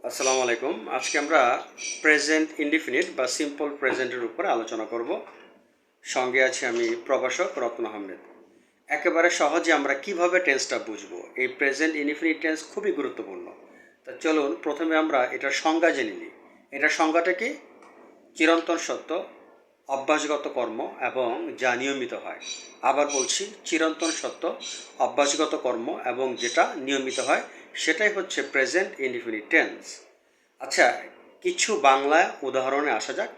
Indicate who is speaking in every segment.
Speaker 1: আসসালামু আলাইকুম। আজকে আমরা প্রেজেন্ট ইনডিফিনিট বা সিম্পল প্রেজেন্টের উপরে আলোচনা করব। সঙ্গে আছি আমি প্রভাষক রত্ন আহমেদ। একেবারে সহজে আমরা কিভাবে টেন্সটা বুঝবো, এই প্রেজেন্ট ইনডিফিনিট টেন্স খুবই গুরুত্বপূর্ণ। তা চলুন প্রথমে আমরা এটার সংজ্ঞা জেনে নিই। এটার সংজ্ঞাটা কি? চিরন্তন সত্য, অভ্যাসগত কর্ম এবং যা নিয়মিত হয়। আবার বলছি, চিরন্তন সত্য, অভ্যাসগত কর্ম এবং যেটা নিয়মিত হয় সেটাই হচ্ছে প্রেজেন্ট ইনডিফিনিট টেন্স। আচ্ছা, কিছু বাংলা উদাহরণে আসা যাক।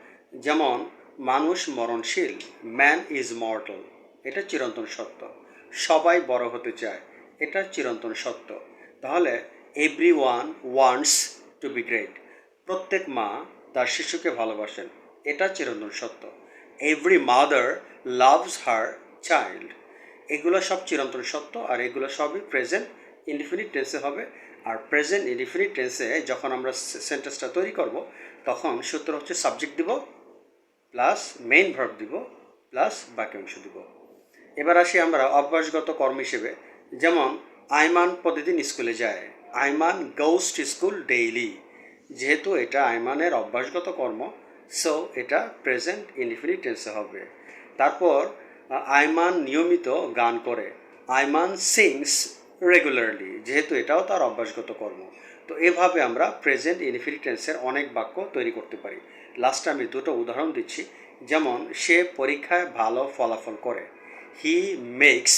Speaker 1: যেমন, মানুষ মরণশীল, ম্যান ইজ মর্টাল, এটা চিরন্তন সত্য। সবাই বড় হতে চায়, এটা চিরন্তন সত্য। তাহলে every one wants to be great, প্রত্যেক মা তার শিশুকে ভালোবাসেন, এটা চিরন্তন সত্য। Every mother loves her child, এগুলো সব চিরন্তন সত্য, আর এগুলো সবই প্রেজেন্ট ইনডিফিনিট টেন্সে হবে। আর প্রেজেন্ট ইনডিফিনিট টেন্সে যখন আমরা সেন্টেন্সটা তৈরি করব, তখন সূত্র হচ্ছে সাবজেক্ট দিব প্লাস মেইন ভার্ব দিব প্লাস বাক্যাংশ দিব। এবার আসি আমরা অভ্যাসগত কর্ম হিসেবে। যেমন, আইমান প্রতিদিন স্কুলে যায়, Aiman goes to school daily. যেহেতু এটা আইমানের অভ্যাসগত কর্ম, সো এটা প্রেজেন্ট ইনডিফিনিট টেন্সে হবে। তারপর আইমান নিয়মিত গান করে, আইমান সিংস রেগুলারলি, যেহেতু এটাও তার অভ্যাসগত কর্ম। তো এভাবে আমরা প্রেজেন্ট ইনডিফিনিট টেন্সের অনেক বাক্য তৈরি করতে পারি। লাস্টে আমি দুটো উদাহরণ দিচ্ছি। যেমন, সে পরীক্ষায় ভালো ফলাফল করে, he makes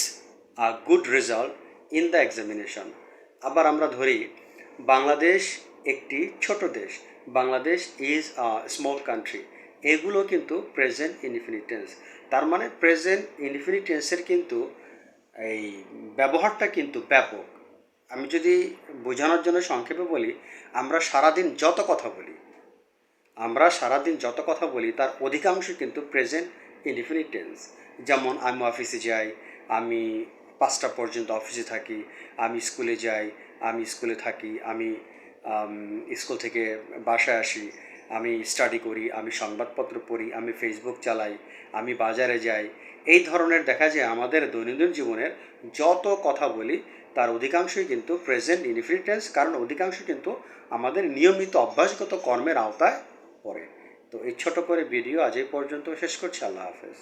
Speaker 1: a good result in the examination. আবার আমরা ধরি, বাংলাদেশ একটি ছোট দেশ, Bangladesh is a small country. এগুলো কিন্তু প্রেজেন্ট ইনডিফিনিট টেন্স। তার মানে প্রেজেন্ট ইনডিফিনিট টেন্সের কিন্তু এই ব্যবহারটা কিন্তু ব্যাপক। আমি যদি বোঝানোর জন্য সংক্ষেপে বলি, আমরা সারাদিন যত কথা বলি তার অধিকাংশ কিন্তু প্রেজেন্ট ইনডিফিনিট টেন্স। যেমন, আমি অফিসে যাই, আমি 5টা পর্যন্ত অফিসে থাকি, আমি স্কুলে যাই, আমি স্কুলে থাকি, আমি স্কুল থেকে বাসায় আসি, আমি স্টাডি করি, আমি সংবাদপত্র পড়ি, আমি ফেসবুক চালাই, আমি বাজারে যাই। এই ধরনের দেখা যায় আমাদের দৈনন্দিন জীবনের যত কথা বলি তার অধিকাংশই কিন্তু প্রেজেন্ট ইনডিফিনিট টেন্স, কারণ অধিকাংশ কিন্তু আমাদের নিয়মিত অভ্যাসগত কর্মের আওতায় পড়ে। তো এই ছোট করে ভিডিও আজ এই পর্যন্ত শেষ করছি। আল্লাহ হাফেজ।